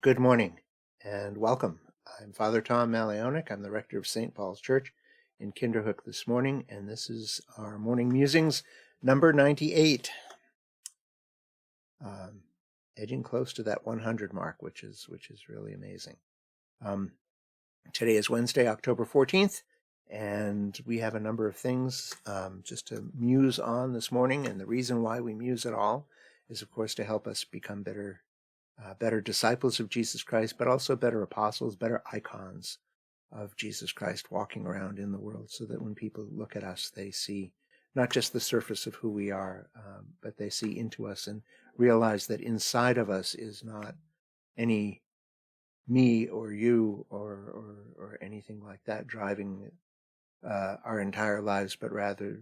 Good morning and welcome. I'm Father Tom Malionic. I'm the rector of St. Paul's Church in Kinderhook this morning, and this is our morning musings, number 98. Edging close to that 100 mark, which is really amazing. Today is Wednesday, October 14th, and we have a number of things just to muse on this morning. And the reason why we muse at all is, of course, to help us become better disciples of Jesus Christ, but also better apostles, better icons of Jesus Christ walking around in the world, so that when people look at us, they see not just the surface of who we are, but they see into us and realize that inside of us is not any me or you or anything like that driving our entire lives, but rather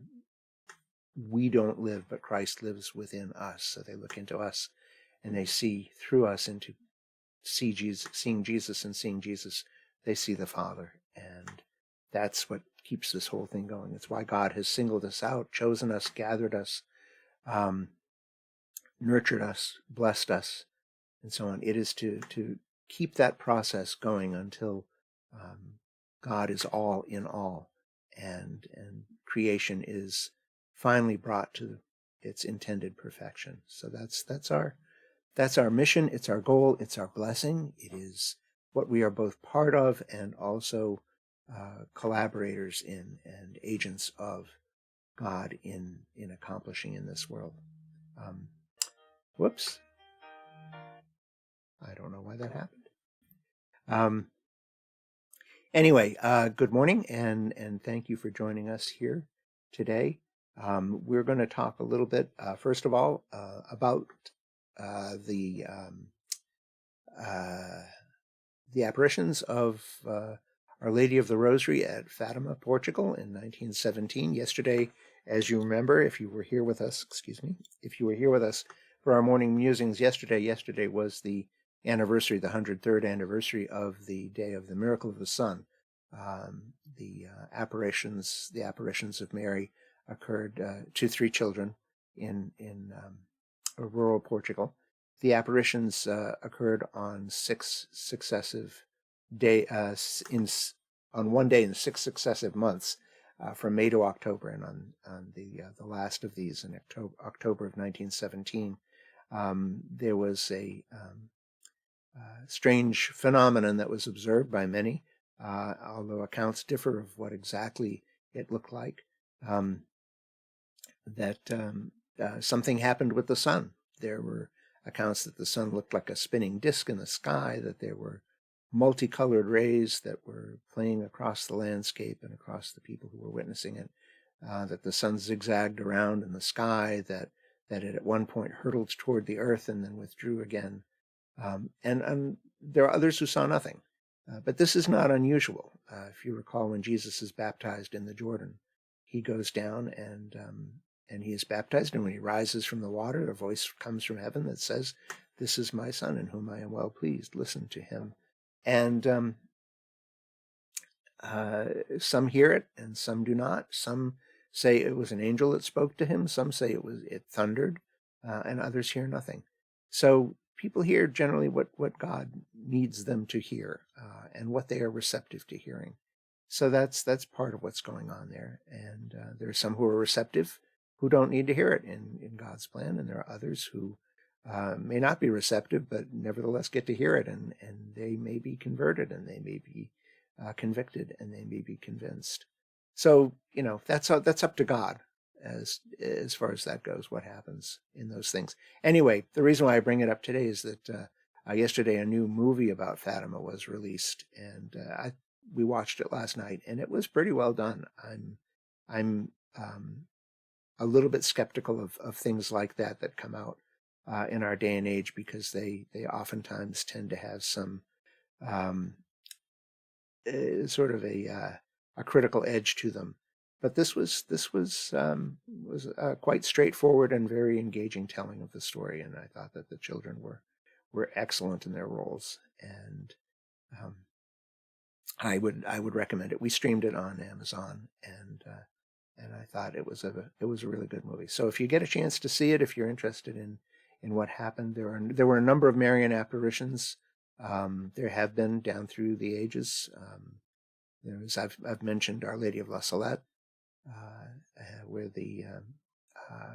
we don't live, but Christ lives within us. So they look into us and they see through us into seeing Jesus, and seeing Jesus, they see the Father. And that's what keeps this whole thing going. It's why God has singled us out, chosen us, gathered us, nurtured us, blessed us, and so on. It is to keep that process going until God is all in all, and creation is finally brought to its intended perfection. So that's our mission. It's our goal. It's our blessing. It is what we are both part of and also collaborators in and agents of God in accomplishing in this world. Whoops. I don't know why that happened. Anyway, good morning, and thank you for joining us here today. We're going to talk a little bit, first of all, about the apparitions of Our Lady of the Rosary at Fatima, Portugal in 1917. Yesterday, as you remember, if you were here with us for our morning musings yesterday was the anniversary, the 103rd anniversary of the day of the miracle of the sun. The apparitions of Mary occurred to 3 children in rural Portugal. The apparitions occurred on 6 successive on one day in 6 successive months, from May to October, and on the last of these in October of 1917, there was a strange phenomenon that was observed by many, although accounts differ of what exactly it looked like. Something happened with the sun. There were accounts that the sun looked like a spinning disk in the sky, that there were multicolored rays that were playing across the landscape and across the people who were witnessing it, that the sun zigzagged around in the sky, that it at one point hurtled toward the earth and then withdrew again. And there are others who saw nothing. But this is not unusual. If you recall, when Jesus is baptized in the Jordan, he goes down and he is baptized, and when he rises from the water, a voice comes from heaven that says, "This is my Son, in whom I am well pleased. Listen to him." And some hear it and some do not. Some say it was an angel that spoke to him. Some say it thundered, and others hear nothing. So people hear generally what God needs them to hear, and what they are receptive to hearing. So that's part of what's going on there. And there are some who are receptive, who don't need to hear it in God's plan, and there are others who may not be receptive, but nevertheless get to hear it, and they may be converted, and they may be convicted, and they may be convinced. So that's up to God as far as that goes, what happens in those things. Anyway, the reason why I bring it up today is that yesterday a new movie about Fatima was released, and we watched it last night, and it was pretty well done. I'm a little bit skeptical of things like that come out in our day and age, because they oftentimes tend to have some sort of a critical edge to them. But this was quite straightforward and very engaging telling of the story, and I thought that the children were excellent in their roles, and I would recommend it. We streamed it on Amazon, and I thought it was a really good movie. So if you get a chance to see it, if you're interested in what happened, there were a number of Marian apparitions There have been down through the ages. I've mentioned Our Lady of La Salette, where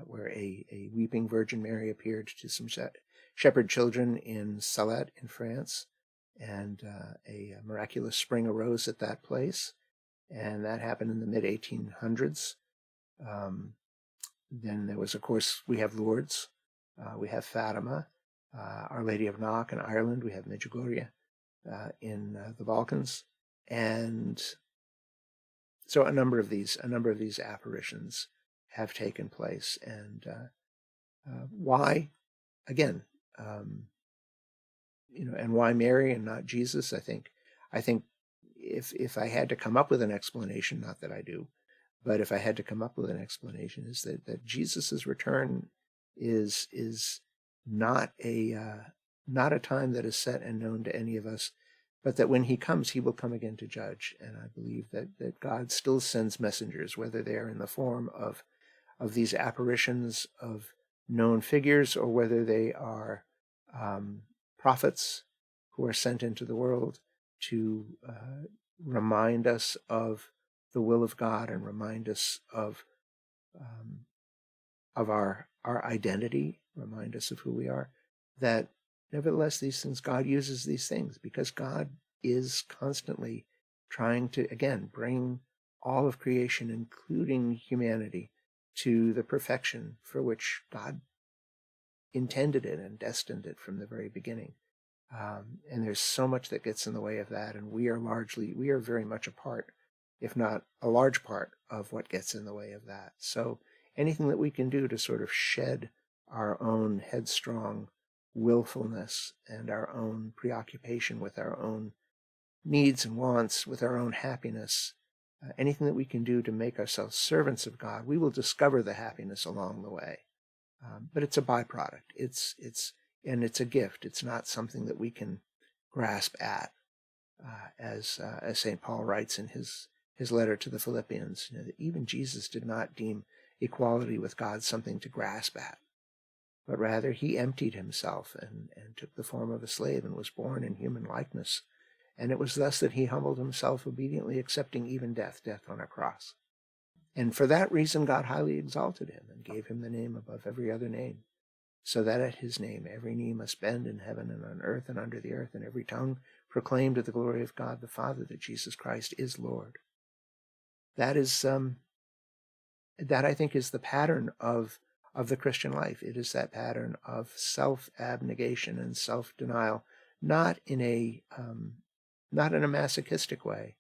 where a weeping Virgin Mary appeared to some shepherd children in Salette in France, and a miraculous spring arose at that place, and that happened in the mid-1800s. Then there was, of course, we have Lourdes, we have Fatima, Our Lady of Knock in Ireland, we have Medjugorje in the Balkans, and so a number of these apparitions have taken place. And why, again, and why Mary and not Jesus? I think if I had to come up with an explanation, not that I do, but if I had to come up with an explanation, is that Jesus's return is not a time that is set and known to any of us, but that when he comes, he will come again to judge. And I believe that God still sends messengers, whether they're in the form of these apparitions of known figures, or whether they are prophets who are sent into the world to remind us of the will of God and remind us of our identity, remind us of who we are, that nevertheless God uses these things, because God is constantly trying to, again, bring all of creation, including humanity, to the perfection for which God intended it and destined it from the very beginning. And there's so much that gets in the way of that, and we are very much a part, if not a large part, of what gets in the way of that. So anything that we can do to sort of shed our own headstrong willfulness and our own preoccupation with our own needs and wants, with our own happiness, anything that we can do to make ourselves servants of God, we will discover the happiness along the way. But it's a byproduct. It's a gift. It's not something that we can grasp at, as St. Paul writes in his letter to the Philippians. That even Jesus did not deem equality with God something to grasp at, but rather he emptied himself and took the form of a slave and was born in human likeness. And it was thus that he humbled himself, obediently accepting even death on a cross. And for that reason, God highly exalted him and gave him the name above every other name, so that at his name every knee must bend in heaven and on earth and under the earth, and every tongue proclaim to the glory of God the Father that Jesus Christ is Lord. That is, that I think is the pattern of the Christian life. It is that pattern of self-abnegation and self-denial, not in a masochistic way,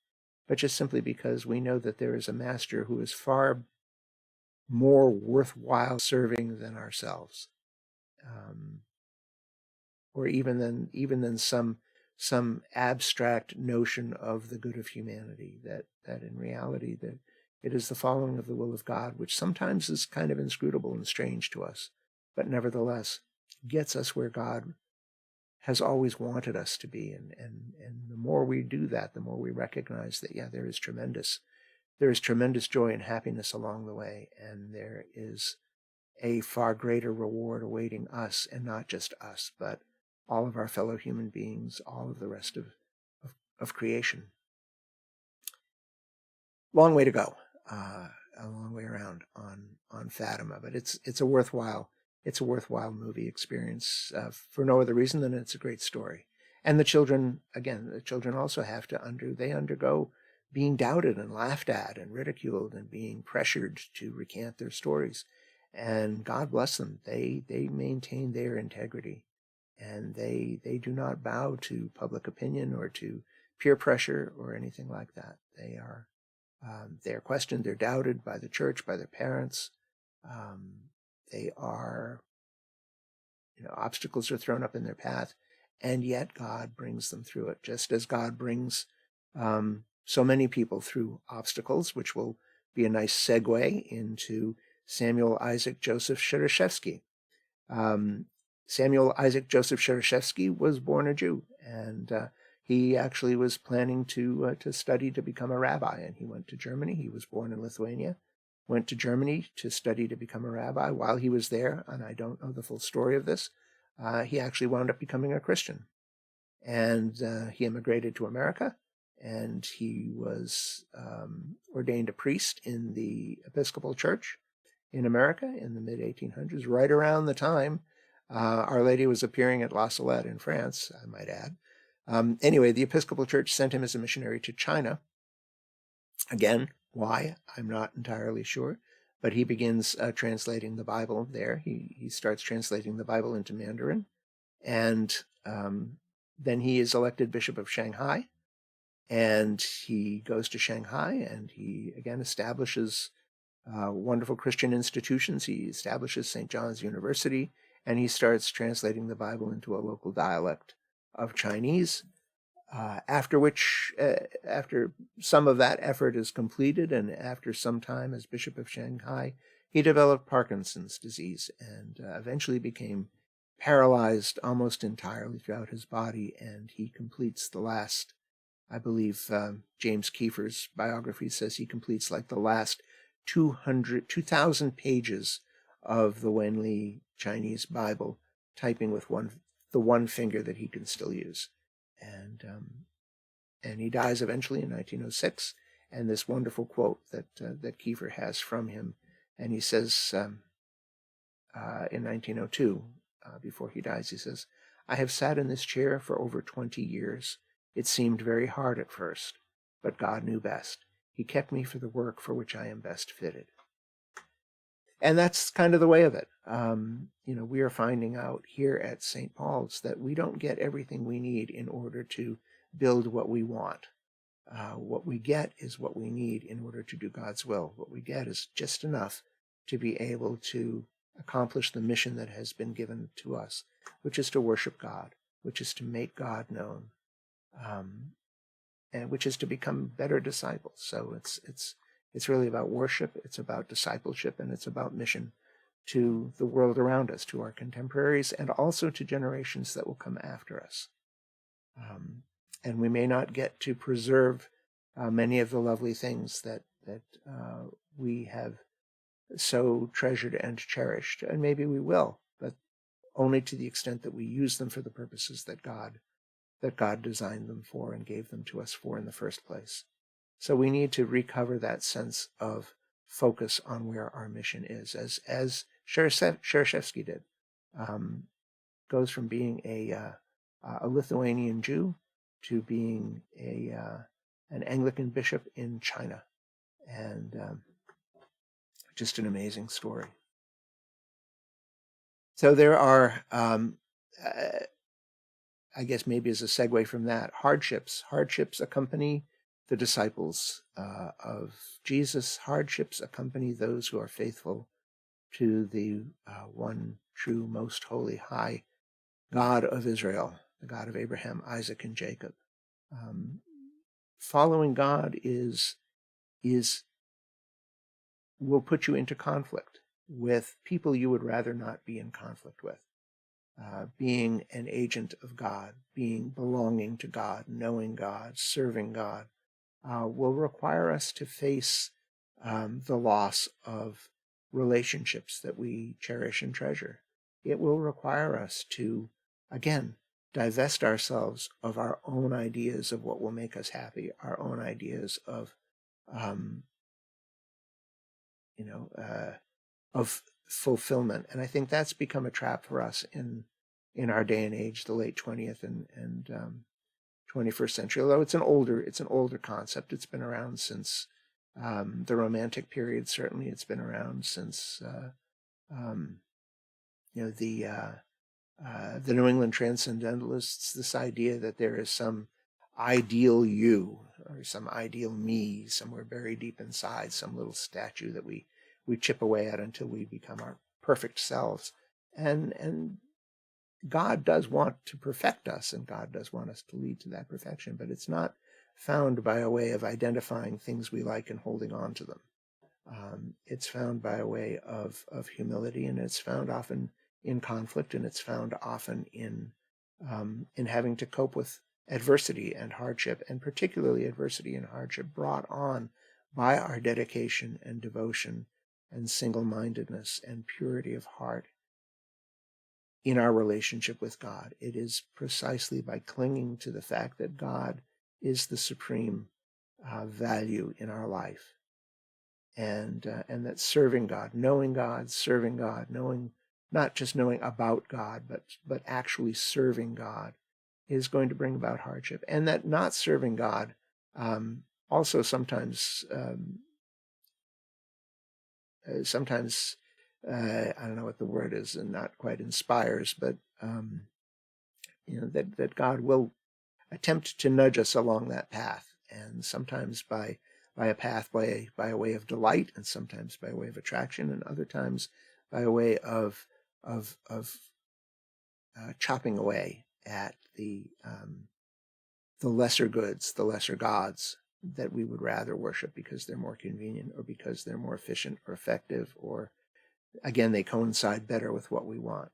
but just simply because we know that there is a master who is far more worthwhile serving than ourselves, or even than some abstract notion of the good of humanity. That in reality that it is the following of the will of God, which sometimes is kind of inscrutable and strange to us, but nevertheless gets us where God has always wanted us to be. And the more we do that, the more we recognize that, there is tremendous joy and happiness along the way, and there is a far greater reward awaiting us, and not just us, but all of our fellow human beings, all of the rest of creation. Long way to go, a long way around on Fatima, but it's a worthwhile movie experience, for no other reason than it's a great story. And the children also have to undergo being doubted and laughed at and ridiculed and being pressured to recant their stories. And God bless them, they maintain their integrity, and they do not bow to public opinion or to peer pressure or anything like that. They are questioned, they're doubted by the church, by their parents. They are, obstacles are thrown up in their path, and yet God brings them through it, just as God brings so many people through obstacles, which will be a nice segue into Samuel Isaac Joseph Schereschewsky. Samuel Isaac Joseph Schereschewsky was born a Jew, and he actually was planning to study to become a rabbi, and he went to Germany. He was born in Lithuania, went to Germany to study to become a rabbi. While he was there, and I don't know the full story of this, he actually wound up becoming a Christian. and he immigrated to America, and he was ordained a priest in the Episcopal Church in America in the mid-1800s, right around the time Our Lady was appearing at La Salette in France, I might add. Anyway, the Episcopal Church sent him as a missionary to China. Again, why? I'm not entirely sure. But he begins translating the Bible there. He starts translating the Bible into Mandarin. And then he is elected Bishop of Shanghai. And he goes to Shanghai, and he, again, establishes wonderful Christian institutions. He establishes St. John's University, and he starts translating the Bible into a local dialect of Chinese, after some of that effort is completed, and after some time as Bishop of Shanghai, he developed Parkinson's disease and eventually became paralyzed almost entirely throughout his body, and he completes the last, I believe James Kiefer's biography says he completes like the last 2,000 pages of the Wenli Chinese Bible, typing with the one finger that he can still use. And he dies eventually in 1906. And this wonderful quote that Kiefer has from him, and he says in 1902, before he dies, he says, "I have sat in this chair for over 20 years. It seemed very hard at first, but God knew best. He kept me for the work for which I am best fitted." And that's kind of the way of it. We are finding out here at St. Paul's that we don't get everything we need in order to build what we want. What we get is what we need in order to do God's will. What we get is just enough to be able to accomplish the mission that has been given to us, which is to worship God, which is to make God known, and which is to become better disciples. So it's really about worship, it's about discipleship, and it's about mission to the world around us, to our contemporaries, and also to generations that will come after us. And we may not get to preserve many of the lovely things that we have so treasured and cherished, and maybe we will, but only to the extent that we use them for the purposes that God designed them for and gave them to us for in the first place. So we need to recover that sense of focus on where our mission is, as Schereschewsky did. Goes from being a Lithuanian Jew to being an Anglican bishop in China, and just an amazing story. So there are, I guess maybe as a segue from that, hardships. Hardships accompany the disciples of Jesus. Hardships accompany those who are faithful to the one true, most holy, high God of Israel, the God of Abraham, Isaac, and Jacob. Following God will put you into conflict with people you would rather not be in conflict with. Being an agent of God, belonging to God, knowing God, serving God, will require us to face the loss of relationships that we cherish and treasure. It will require us to, again, divest ourselves of our own ideas of what will make us happy, our own ideas of fulfillment. And I think that's become a trap for us in our day and age, the late 20th and 21st century. Although it's an older concept. It's been around since the Romantic period. Certainly, it's been around since the New England Transcendentalists. This idea that there is some ideal you or some ideal me somewhere buried deep inside, some little statue that we chip away at until we become our perfect selves. And God does want to perfect us, and God does want us to lead to that perfection, but it's not found by a way of identifying things we like and holding on to them. It's found by a way of humility, and it's found often in conflict, and it's found often in having to cope with adversity and hardship, and particularly adversity and hardship brought on by our dedication and devotion and single-mindedness and purity of heart in our relationship with God. It is precisely by clinging to the fact that God is the supreme value in our life, and that serving God, knowing, not just knowing about God, but actually serving God is going to bring about hardship, and that not serving God also sometimes I don't know what the word is, and not quite inspires, but that God will attempt to nudge us along that path, and sometimes by a path by a way of delight, and sometimes by a way of attraction, and other times by a way of chopping away at the lesser goods, the lesser gods that we would rather worship because they're more convenient, or because they're more efficient or effective, or again, they coincide better with what we want.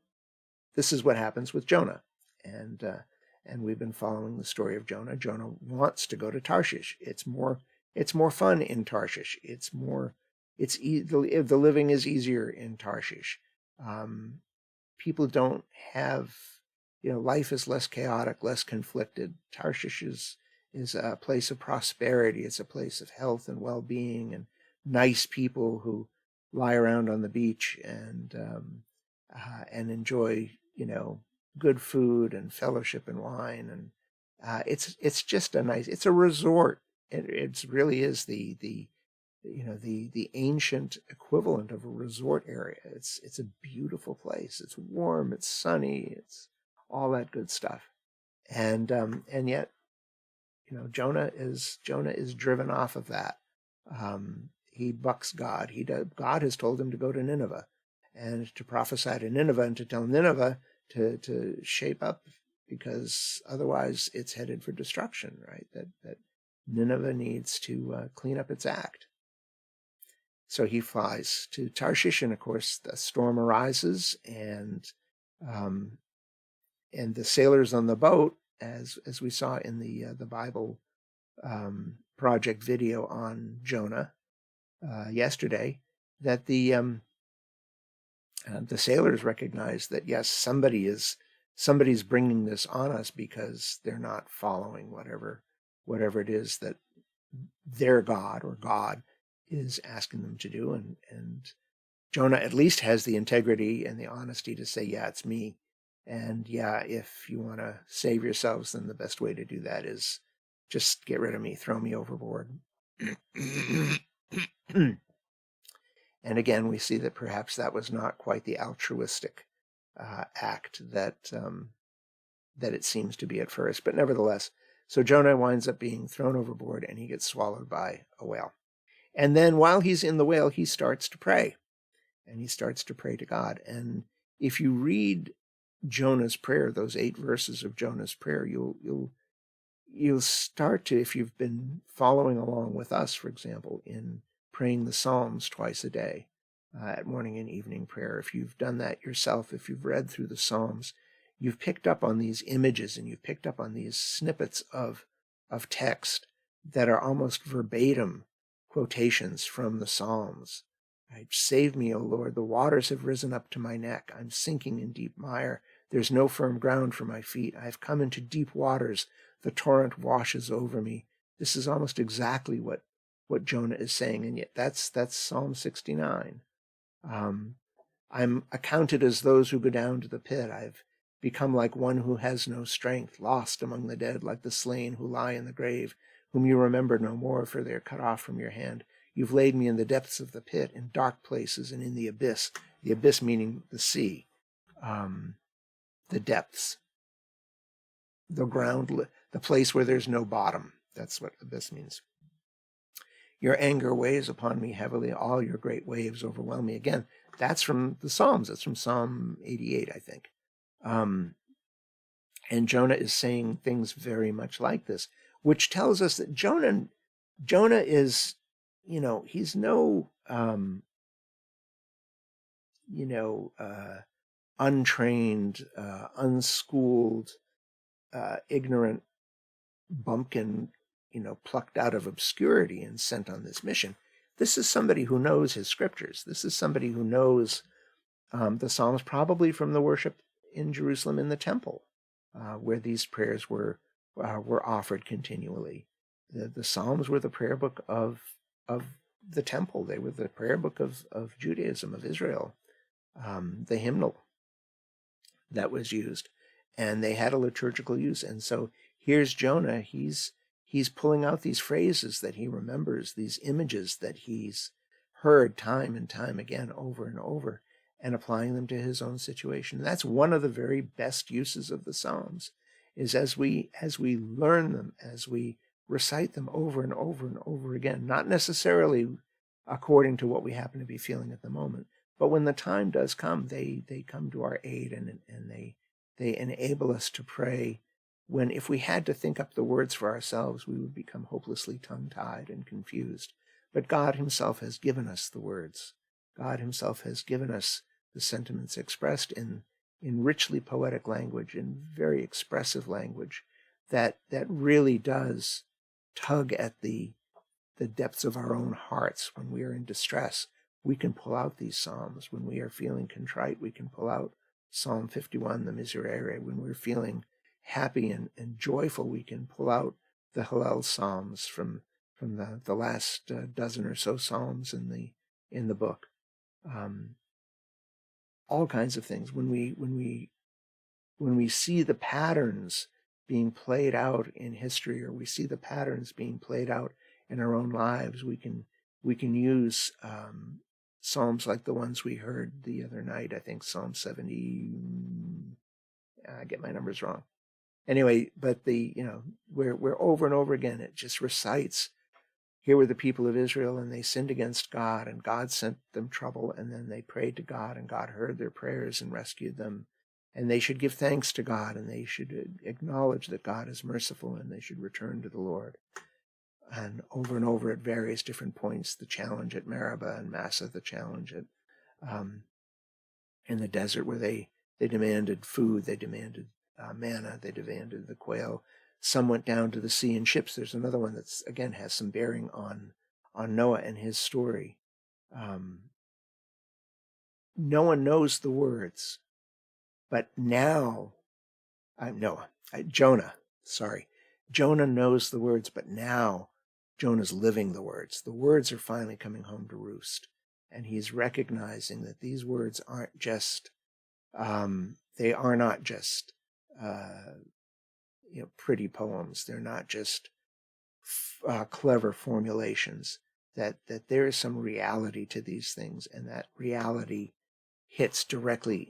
This is what happens with Jonah, and we've been following the story of Jonah. Jonah wants to go to Tarshish. It's more fun in Tarshish. The living is easier in Tarshish. People don't have, life is less chaotic, less conflicted. Tarshish is a place of prosperity. It's a place of health and well-being, and nice people who lie around on the beach and enjoy, good food and fellowship and wine, and it's just it's a resort. It really is the ancient equivalent of a resort area. It's a beautiful place. It's warm. It's sunny. It's all that good stuff, and yet, Jonah is driven off of that. He bucks God. God has told him to go to Nineveh and to prophesy to Nineveh, and to tell Nineveh to shape up, because otherwise it's headed for destruction, right? That Nineveh needs to clean up its act. So he flies to Tarshish, and of course the storm arises, and the sailors on the boat, as we saw in the Bible project video on Jonah yesterday, that the sailors recognize that, yes, somebody's bringing this on us, because they're not following whatever it is that their God or God is asking them to do, and Jonah at least has the integrity and the honesty to say, yeah, it's me, and yeah, if you want to save yourselves, then the best way to do that is just get rid of me, throw me overboard. And again, we see that perhaps that was not quite the altruistic act that it seems to be at first, but nevertheless. So Jonah winds up being thrown overboard, and he gets swallowed by a whale. And then while he's in the whale, he starts to pray, and he starts to pray to God. And if you read Jonah's prayer, those 8 verses of Jonah's prayer, you'll start to, if you've been following along with us, for example, in praying the Psalms twice a day, at morning and evening prayer. If you've done that yourself, if you've read through the Psalms, you've picked up on these images, and you've picked up on these snippets of text that are almost verbatim quotations from the Psalms. Right? Save me, O Lord, the waters have risen up to my neck. I'm sinking in deep mire. There's no firm ground for my feet. I have come into deep waters. The torrent washes over me. This is almost exactly what Jonah is saying, and yet that's Psalm 69. I'm accounted as those who go down to the pit. I've become like one who has no strength, lost among the dead, like the slain who lie in the grave, whom you remember no more, for they are cut off from your hand. You've laid me in the depths of the pit, in dark places, and in the abyss meaning the sea, the depths, the ground, the place where there's no bottom. That's what abyss means. Your anger weighs upon me heavily. All your great waves overwhelm me. Again, that's from the Psalms. That's from Psalm 88, I think. And Jonah is saying things very much like this, which tells us that Jonah is, he's no, untrained, unschooled, ignorant bumpkin, plucked out of obscurity and sent on this mission. This is somebody who knows his scriptures. This is somebody who knows the Psalms, probably from the worship in Jerusalem in the temple, where these prayers were offered continually. The Psalms were the prayer book of the temple. They were the prayer book of Judaism, of Israel, the hymnal that was used, and they had a liturgical use. And so here's Jonah. He's pulling out these phrases that he remembers, these images that he's heard time and time again, over and over, and applying them to his own situation. And that's one of the very best uses of the Psalms, is as we learn them, as we recite them over and over and over again, not necessarily according to what we happen to be feeling at the moment, but when the time does come, they come to our aid, and they enable us to pray when, if we had to think up the words for ourselves, we would become hopelessly tongue-tied and confused. But God himself has given us the words. God himself has given us the sentiments expressed in richly poetic language, in very expressive language, that really does tug at the depths of our own hearts. When we are in distress, we can pull out these psalms. When we are feeling contrite, we can pull out Psalm 51, the Miserere. When we're feeling happy and joyful, we can pull out the Hallel psalms from the last dozen or so psalms in the book. All kinds of things. When we see the patterns being played out in history, or we see the patterns being played out in our own lives, we can use psalms like the ones we heard the other night. I think Psalm 70. I get my numbers wrong. Anyway, but where over and over again it just recites, here were the people of Israel, and they sinned against God, and God sent them trouble, and then they prayed to God, and God heard their prayers and rescued them. And they should give thanks to God, and they should acknowledge that God is merciful, and they should return to the Lord. And over at various different points, the challenge at Meribah and Massa, the challenge at in the desert, where they demanded food, they demanded manna, they demanded the quail. Some went down to the sea in ships. There's another one that's, again, has some bearing on Noah and his story. No one knows the words, but now, Jonah knows the words, but now Jonah's living the words. The words are finally coming home to roost, and he's recognizing that these words aren't just, they are not just, pretty poems. They're not just clever formulations. That there is some reality to these things, and that reality hits directly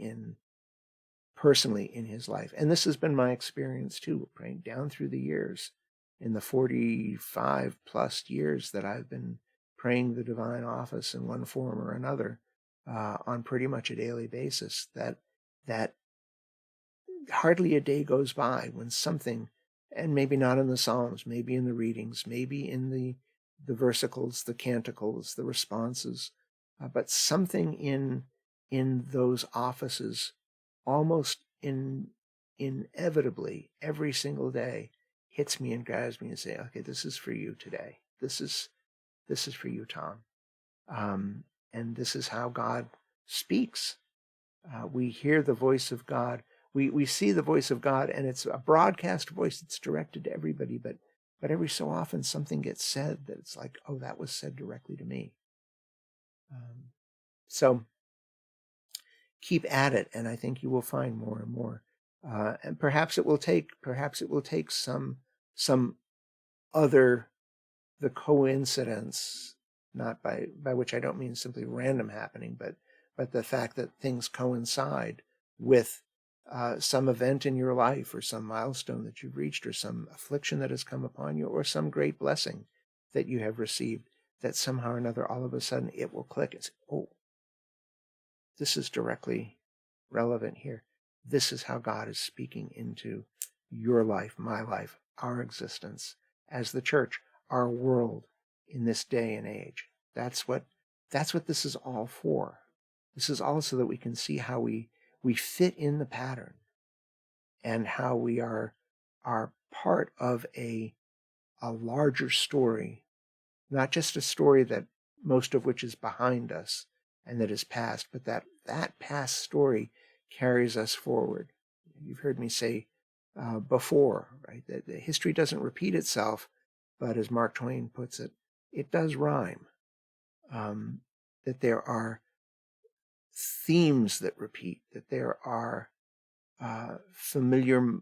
personally in his life. And this has been my experience too, praying down through the years, in the 45 plus years that I've been praying the divine office in one form or another, on pretty much a daily basis, that hardly a day goes by when something, and maybe not in the Psalms, maybe in the readings, maybe in the versicles, the canticles, the responses, but something in those offices, almost inevitably every single day, hits me and grabs me and say, okay, this is for you today. This is for you, Tom. And this is how God speaks. We hear the voice of God. We see the voice of God, and it's a broadcast voice that's directed to everybody, but every so often something gets said that it's like, oh, that was said directly to me. So keep at it, and I think you will find more and more. And perhaps it will take some other, the coincidence, not by which I don't mean simply random happening, but the fact that things coincide with some event in your life, or some milestone that you've reached, or some affliction that has come upon you, or some great blessing that you have received, that somehow or another, all of a sudden, it will click and say, oh, this is directly relevant here. This is how God is speaking into your life, my life, our existence as the church, our world in this day and age. That's what this is all for. This is all so that we can see how we fit in the pattern, and how we are part of a larger story, not just a story that most of which is behind us and that is past, but that past story carries us forward. You've heard me say before, right, that history doesn't repeat itself, but as Mark Twain puts it, it does rhyme. That there are themes that repeat, that there are familiar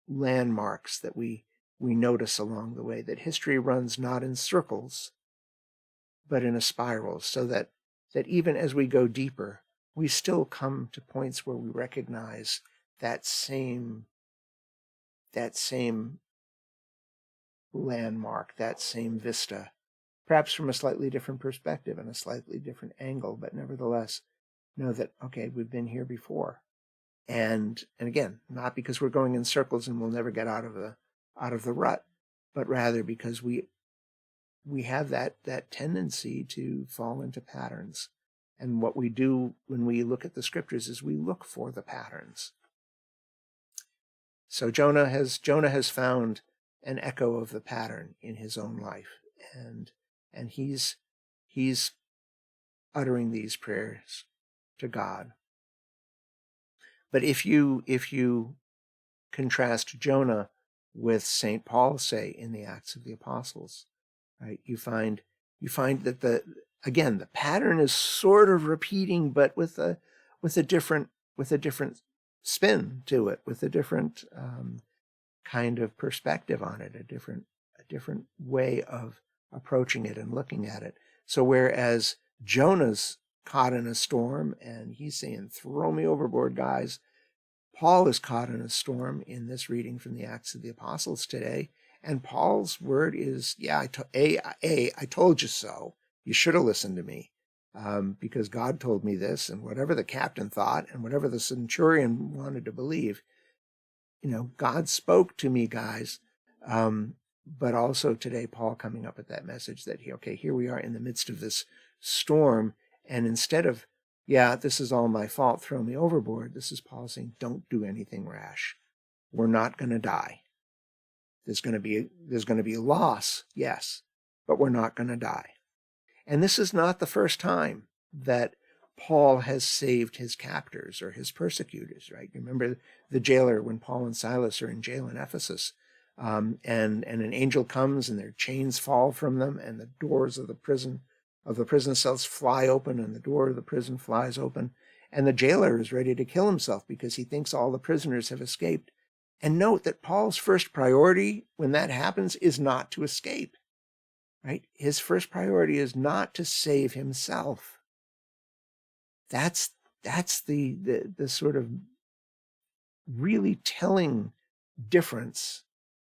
landmarks that we notice along the way, that history runs not in circles, but in a spiral, so that even as we go deeper, we still come to points where we recognize that same landmark, that same vista, perhaps from a slightly different perspective and a slightly different angle, but nevertheless know that, okay, we've been here before. And again, not because we're going in circles and we'll never get out of the rut, but rather because we have that tendency to fall into patterns. And what we do when we look at the scriptures is we look for the patterns. So Jonah has found an echo of the pattern in his own life, and he's uttering these prayers to God. But if you contrast Jonah with St. Paul, say, in the Acts of the Apostles, right, you find that the pattern is sort of repeating, but with a different spin to it, with a different kind of perspective on it, a different way of approaching it and looking at it. So whereas Jonah's caught in a storm and he's saying, "Throw me overboard, guys," Paul is caught in a storm in this reading from the Acts of the Apostles today, and Paul's word is, "Yeah, I told you so. You should have listened to me, because God told me this, and whatever the captain thought, and whatever the centurion wanted to believe, God spoke to me, guys." But also today, Paul coming up with that message that, here we are in the midst of this storm, and instead of, "Yeah, this is all my fault, throw me overboard," this is Paul saying, "Don't do anything rash. We're not going to die. There's going to be a loss, yes, but we're not going to die." And this is not the first time that Paul has saved his captors or his persecutors, right? You remember the jailer when Paul and Silas are in jail in Ephesus, and an angel comes and their chains fall from them, and the doors of the prison cells fly open, and the door of the prison flies open, and the jailer is ready to kill himself because he thinks all the prisoners have escaped. And note that Paul's first priority when that happens is not to escape, right? His first priority is not to save himself. That's the sort of really telling difference,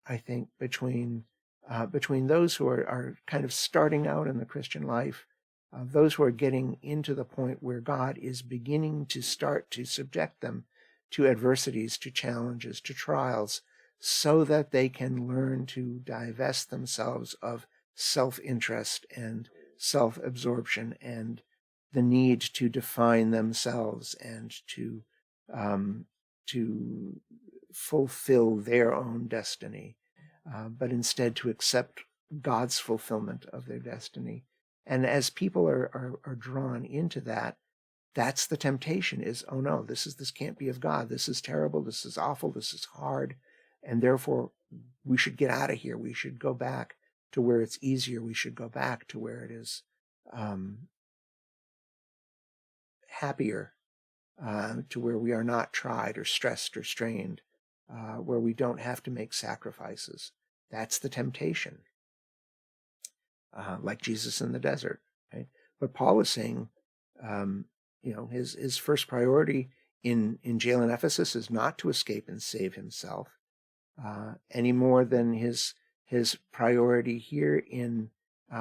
I think, between those who are kind of starting out in the Christian life, those who are getting into the point where God is beginning to start to subject them to adversities, to challenges, to trials, so that they can learn to divest themselves of self-interest and self-absorption and the need to define themselves and to fulfill their own destiny, but instead to accept God's fulfillment of their destiny. And as people are drawn into that, that's the temptation is, "Oh no, this can't be of God. This is terrible. This is awful. This is hard. And therefore we should get out of here. We should go back to where it's easier. We should go back to where it is happier, to where we are not tried or stressed or strained, where we don't have to make sacrifices." That's the temptation, like Jesus in the desert, right? But Paul is saying, his first priority in jail in Ephesus is not to escape and save himself, any more than his priority here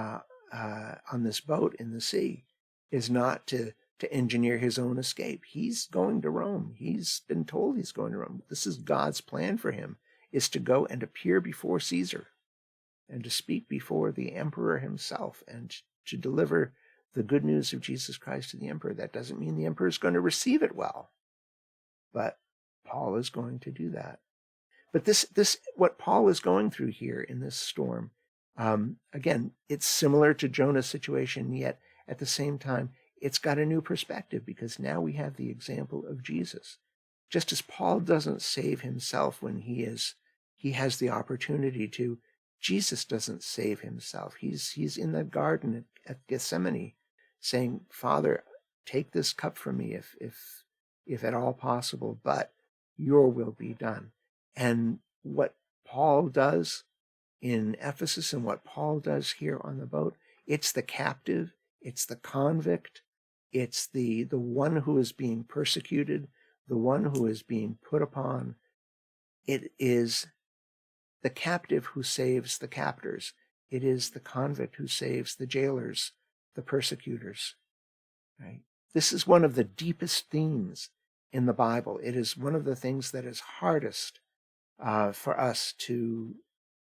on this boat in the sea is not to engineer his own escape. He's going to Rome. He's been told he's going to Rome. This is God's plan for him, is to go and appear before Caesar and to speak before the emperor himself and to deliver the good news of Jesus Christ to the emperor. That doesn't mean the emperor is going to receive it well, but Paul is going to do that. But this what Paul is going through here in this storm, again, it's similar to Jonah's situation, yet at the same time, it's got a new perspective, because now we have the example of Jesus. Just as Paul doesn't save himself when he has the opportunity to, Jesus doesn't save himself. He's in the garden at Gethsemane saying, Father, take this cup from me if at all possible, but your will be done. And what Paul does in Ephesus and what Paul does here on the boat, it's the captive, it's the convict, it's the one who is being persecuted, the one who is being put upon. It is the captive who saves the captors. It is the convict who saves the jailers, the persecutors. Right? This is one of the deepest themes in the Bible. It is one of the things that is hardest for us to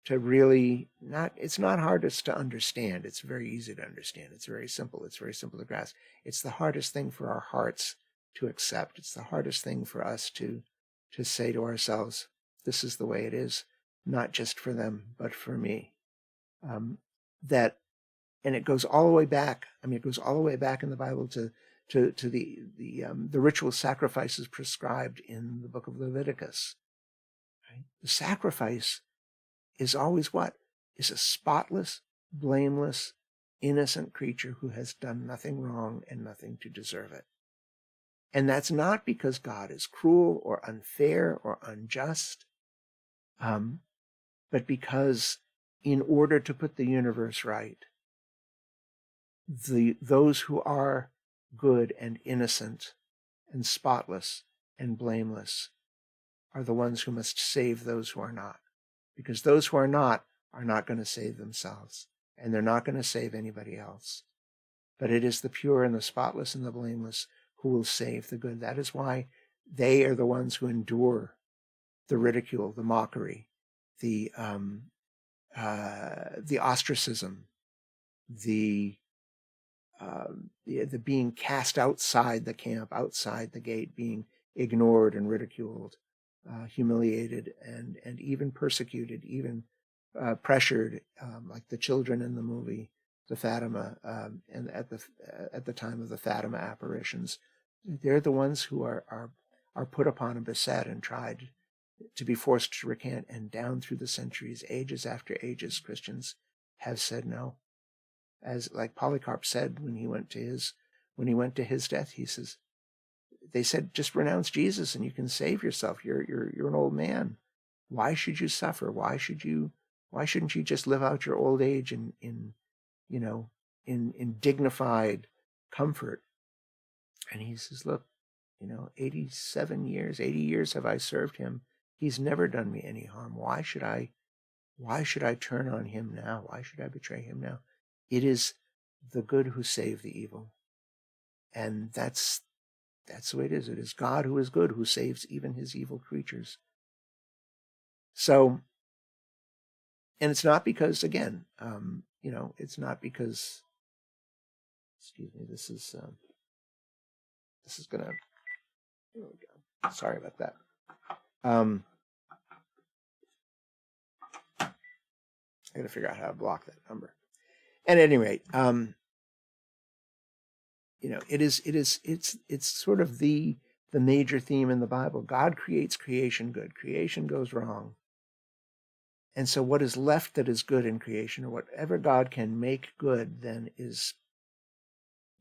really not. It's not hardest to understand. It's very easy to understand. It's very simple. It's very simple to grasp. It's the hardest thing for our hearts to accept. It's the hardest thing for us to say to ourselves, this is the way it is, not just for them, but for me. And it goes all the way back. I mean, it goes all the way back in the Bible to the ritual sacrifices prescribed in the book of Leviticus. Right? The sacrifice is always what? Is a spotless, blameless, innocent creature who has done nothing wrong and nothing to deserve it. And that's not because God is cruel or unfair or unjust, but because in order to put the universe right, those who are good and innocent and spotless and blameless are the ones who must save those who are not. Because those who are not going to save themselves, and they're not going to save anybody else. But it is the pure and the spotless and the blameless who will save the good. That is why they are the ones who endure the ridicule, the mockery, the ostracism, the being cast outside the camp, outside the gate, being ignored and ridiculed, humiliated and even persecuted, even pressured, like the children in the movie, the Fatima, and at the time of the Fatima apparitions. They're the ones who are put upon and beset and tried to be forced to recant. And down through the centuries, ages after ages, Christians have said no. As like Polycarp said when he went to his death, he says, they said, just renounce Jesus and you can save yourself. You're an old man. Why should you suffer? Why shouldn't you just live out your old age in dignified comfort? And he says, look, 80 years have I served him. He's never done me any harm. Why should I turn on him now? Why should I betray him now? It is the good who save the evil. And that's the way it is. It is God who is good, who saves even his evil creatures. So, and it's not because, again, it's not because, excuse me, this is gonna, here we go. Sorry about that. I gotta figure out how to block that number. At any rate, it's sort of the major theme in the Bible. God creates creation good. Creation goes wrong. And so what is left that is good in creation, or whatever God can make good, then is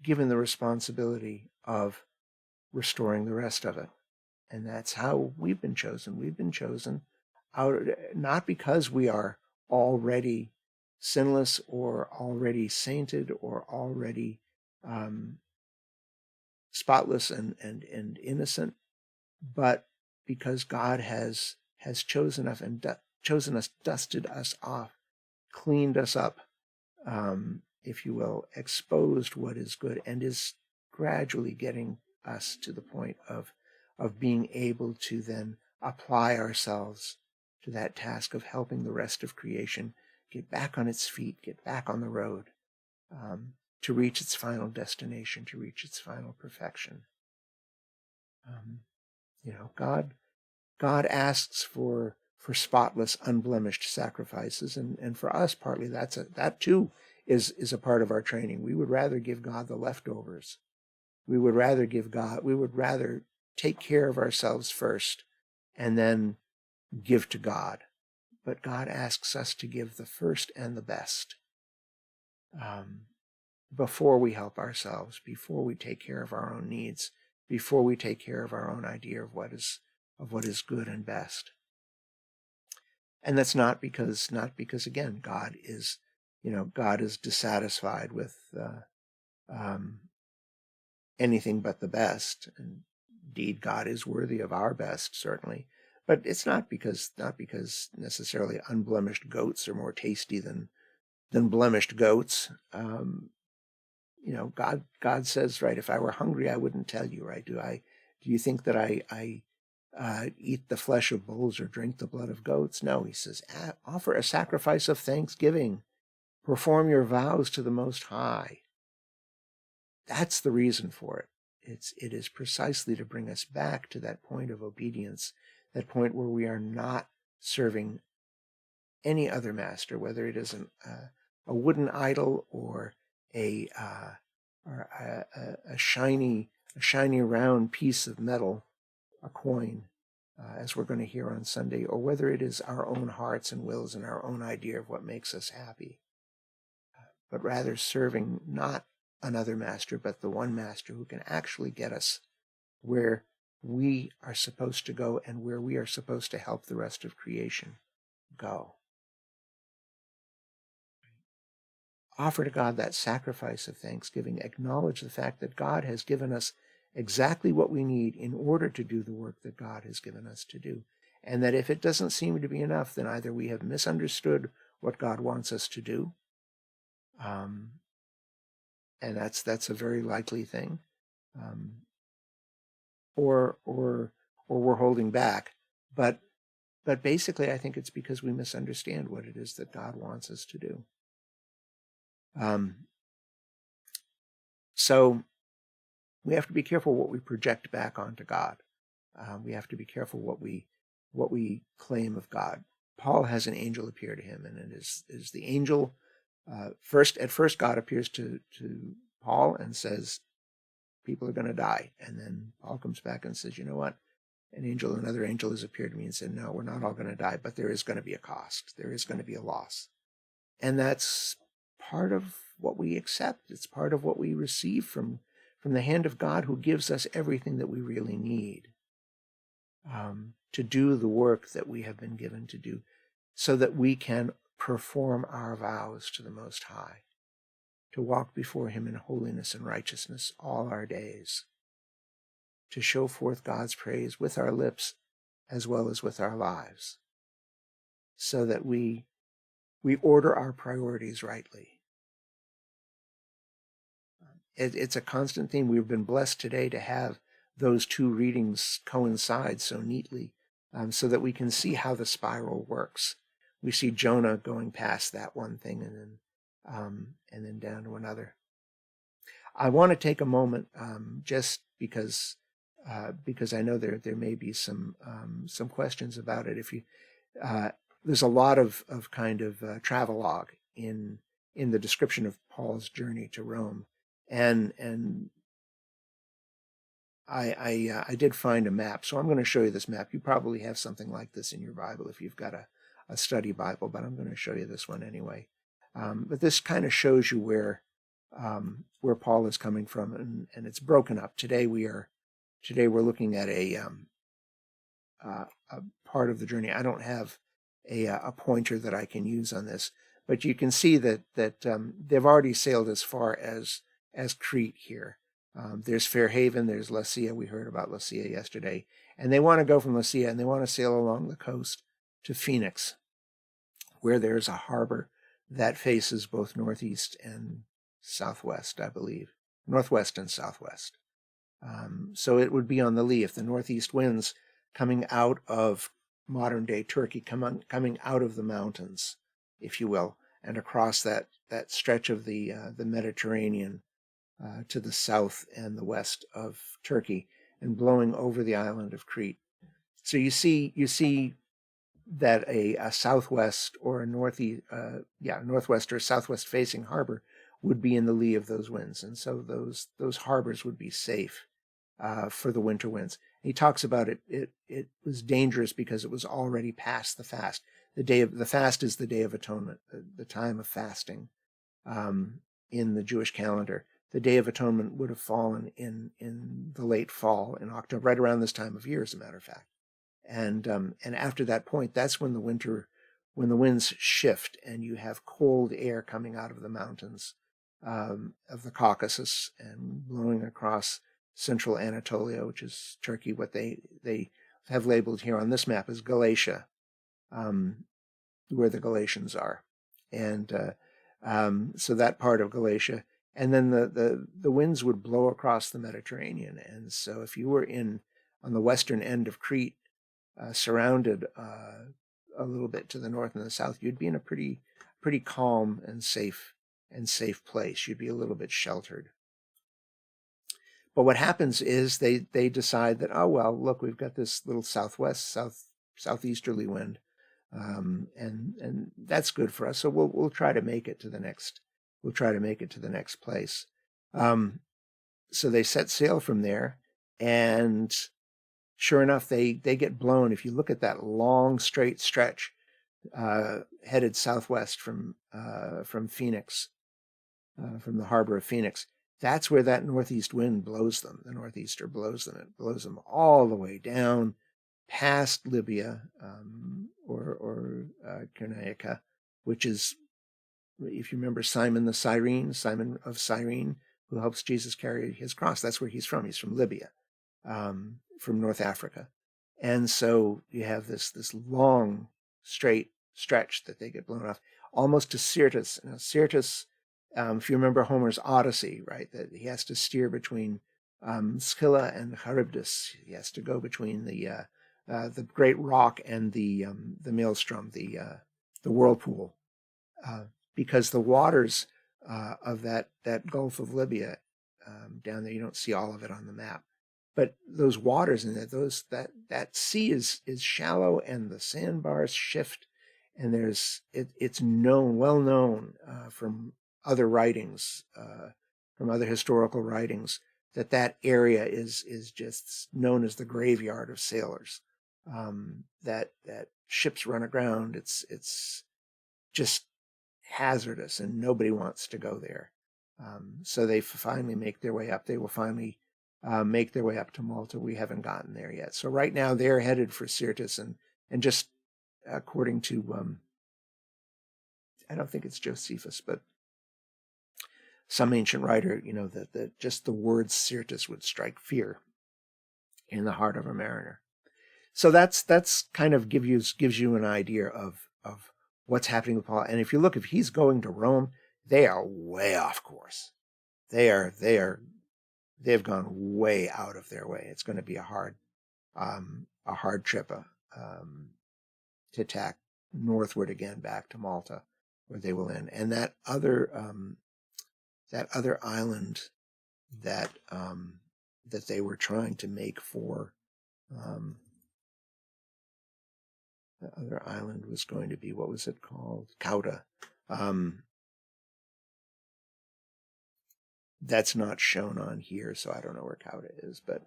given the responsibility of restoring the rest of it. And that's how we've been chosen. We've been chosen out, not because we are already sinless or already sainted or already spotless and innocent, but because God has chosen us and dusted us off, cleaned us up, if you will, exposed what is good, and is gradually getting us to the point of being able to then apply ourselves to that task of helping the rest of creation get back on its feet, get back on the road, to reach its final destination, to reach its final perfection. God asks for spotless, unblemished sacrifices, and for us, partly that too is a part of our training. We would rather give God the leftovers We would rather take care of ourselves first and then give to God. But God asks us to give the first and the best before we help ourselves, before we take care of our own needs, before we take care of our own idea of what is good and best. And that's not because again, God is dissatisfied with anything but the best. And indeed, God is worthy of our best, certainly. But it's not because necessarily unblemished goats are more tasty than blemished goats. God says, right, if I were hungry, I wouldn't tell you, right? Do you think that I eat the flesh of bulls or drink the blood of goats? No, he says, offer a sacrifice of thanksgiving. Perform your vows to the Most High. That's the reason for it. It is precisely to bring us back to that point of obedience, that point where we are not serving any other master, whether it is a wooden idol or a shiny round piece of metal, a coin, as we're going to hear on Sunday, or whether it is our own hearts and wills and our own idea of what makes us happy, but rather serving not another master, but the one master who can actually get us where we are supposed to go and where we are supposed to help the rest of creation go. Offer to God that sacrifice of thanksgiving. Acknowledge the fact that God has given us exactly what we need in order to do the work that God has given us to do. And that if it doesn't seem to be enough, then either we have misunderstood what God wants us to do, and that's a very likely thing, or we're holding back. But basically, I think it's because we misunderstand what it is that God wants us to do. So we have to be careful what we project back onto God. We have to be careful what we claim of God. Paul has an angel appear to him, and it is the angel. At first, God appears to Paul and says, people are going to die. And then Paul comes back and says, you know what? Another angel has appeared to me and said, no, we're not all going to die, but there is going to be a cost. There is going to be a loss. And that's part of what we accept. It's part of what we receive from the hand of God, who gives us everything that we really need to do the work that we have been given to do, so that we can perform our vows to the Most High, to walk before him in holiness and righteousness all our days, to show forth God's praise with our lips as well as with our lives, so that we order our priorities rightly. It's a constant theme. We've been blessed today to have those two readings coincide so neatly, so that we can see how the spiral works. We see Jonah going past that one thing and then down to another. I want to take a moment, just because I know there may be some questions about it. If you there's a lot of kind of travelogue in the description of Paul's journey to Rome, and I did find a map, so I'm going to show you this map. You probably have something like this in your Bible if you've got a study Bible, but I'm going to show you this one anyway. But this kind of shows you where Paul is coming from, and it's broken up. Today we're looking at a part of the journey. I don't have a pointer that I can use on this, but you can see that they've already sailed as far as Crete here. There's Fairhaven, there's Lasea. We heard about Lasea yesterday, and they want to go from Lasea and they want to sail along the coast to Phoenix, where there's a harbor that faces both northeast and southwest, I believe, northwest and southwest. So it would be on the lee if the northeast winds coming out of modern-day Turkey, coming out of the mountains, if you will, and across that stretch of the Mediterranean to the south and the west of Turkey, and blowing over the island of Crete. So you see that a southwest or a northwest or southwest facing harbor would be in the lee of those winds, and so those harbors would be safe for the winter winds. He talks about it was dangerous because it was already past the fast. The fast is the Day of Atonement, the time of fasting in the Jewish calendar. The Day of Atonement would have fallen in the late fall, in October, right around this time of year, as a matter of fact. And after that point, that's when when the winds shift and you have cold air coming out of the mountains of the Caucasus and blowing across central Anatolia, which is Turkey, what they have labeled here on this map as Galatia, where the Galatians are. And so that part of Galatia. And then the winds would blow across the Mediterranean. And so if you were on the western end of Crete, surrounded a little bit to the north and the south, you'd be in a pretty calm and safe place. You'd be a little bit sheltered. But what happens is they decide that, oh well, look, we've got this little southeasterly wind, and that's good for us. So we'll try to make it to the next. We'll try to make it to the next place. So they set sail from there, and sure enough, they get blown. If you look at that long straight stretch headed southwest from Phoenix, from the harbor of Phoenix, that's where that northeast wind blows them. The northeaster blows them. It blows them all the way down past Libya or Cyrenaica, which is, if you remember Simon of Cyrene, who helps Jesus carry his cross. That's where he's from. He's from Libya, from North Africa. And so you have this long, straight stretch that they get blown off, almost to Syrtis. Now, Syrtis, if you remember Homer's Odyssey, right, that he has to steer between Scylla and Charybdis. He has to go between the great rock and the maelstrom, the whirlpool, because the waters of that Gulf of Libya down there, you don't see all of it on the map, but those waters in that sea is shallow, and the sandbars shift, and it's well known from other writings, from other historical writings, that area is just known as the graveyard of sailors. That ships run aground. It's just hazardous, and nobody wants to go there. So they finally make their way up. They will finally make their way up to Malta. We haven't gotten there yet. So right now they're headed for Syrtis, and just according to I don't think it's Josephus, but some ancient writer, that just the word Syrtis would strike fear in the heart of a mariner. So that's kind of gives you an idea of what's happening with Paul. And if he's going to Rome, they are way off course. They've gone way out of their way. It's going to be a hard trip to tack northward again back to Malta, where they will end. And that other island that they were trying to make for the other island was going to be, what was it called? Cauda. That's not shown on here, so I don't know where Cauda is. But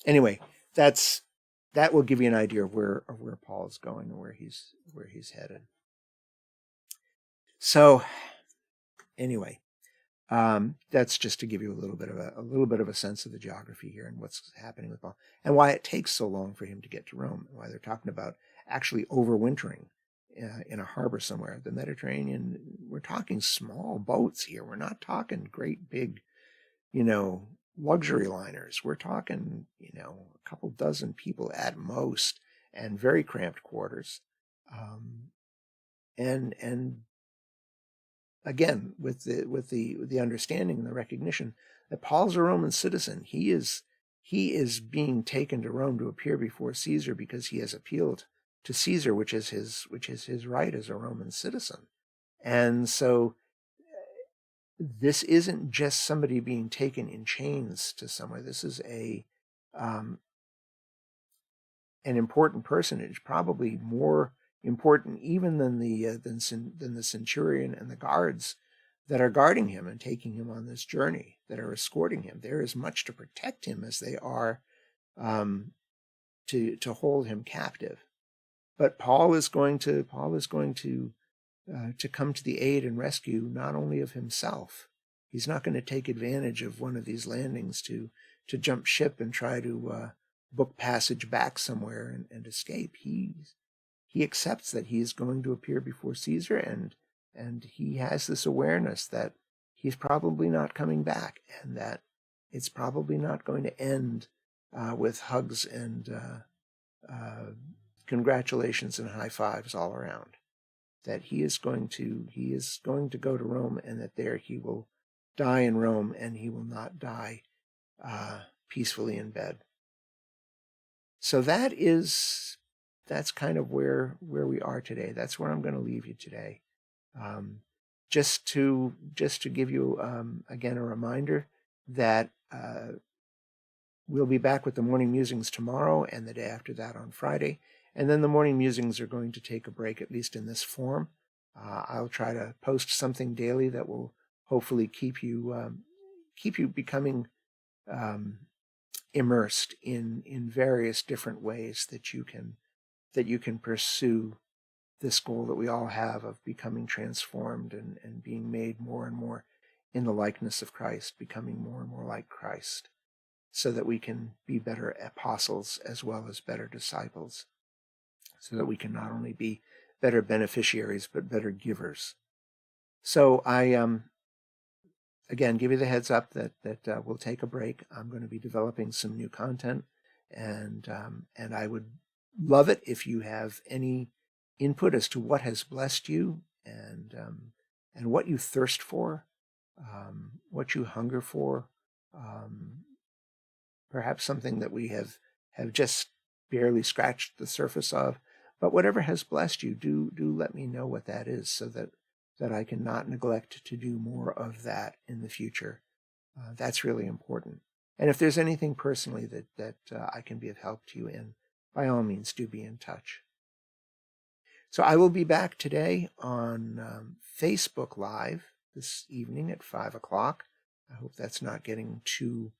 anyway, that will give you an idea of where Paul is going and where he's headed. So anyway, that's just to give you a little bit of a sense of the geography here and what's happening with Paul, and why it takes so long for him to get to Rome, and why they're talking about actually overwintering in a harbor somewhere. The Mediterranean, we're talking small boats here. We're not talking great big, luxury liners. We're talking, a couple dozen people at most, and very cramped quarters. And again, with the understanding and the recognition that Paul's a Roman citizen. He is being taken to Rome to appear before Caesar because he has appealed to Caesar, which is his right as a Roman citizen. And so this isn't just somebody being taken in chains to somewhere. This is an important personage, probably more important even than the centurion and the guards that are guarding him and taking him on this journey, that are escorting him. They're as much to protect him as they are to hold him captive. But Paul is going to come to the aid and rescue not only of himself. He's not going to take advantage of one of these landings to jump ship and try to book passage back somewhere and escape. He accepts that he is going to appear before Caesar, and he has this awareness that he's probably not coming back, and that it's probably not going to end with hugs and congratulations and high fives all around. That he is going to go to Rome, and that there he will die in Rome, and he will not die peacefully in bed. So that's kind of where we are today. That's where I'm going to leave you today. Just to give you again a reminder that we'll be back with the morning musings tomorrow and the day after that on Friday. And then the morning musings are going to take a break, at least in this form. I'll try to post something daily that will hopefully keep you becoming immersed in various different ways that you can pursue this goal that we all have of becoming transformed and being made more and more in the likeness of Christ, becoming more and more like Christ, so that we can be better apostles as well as better disciples, so that we can not only be better beneficiaries but better givers. So I again give you the heads up that we'll take a break. I'm going to be developing some new content, and I would love it if you have any input as to what has blessed you, and what you thirst for, what you hunger for, perhaps something that we have just barely scratched the surface of. But whatever has blessed you, do let me know what that is, so that I can not neglect to do more of that in the future. That's really important. And if there's anything personally that I can be of help to you in, by all means, do be in touch. So I will be back today on Facebook Live this evening at 5 o'clock. I hope that's not getting too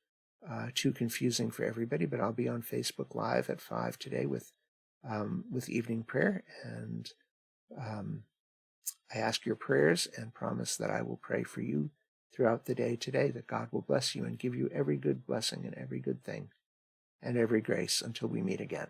confusing for everybody, but I'll be on Facebook Live at 5 today with evening prayer, and I ask your prayers and promise that I will pray for you throughout the day today, that God will bless you and give you every good blessing and every good thing and every grace until we meet again.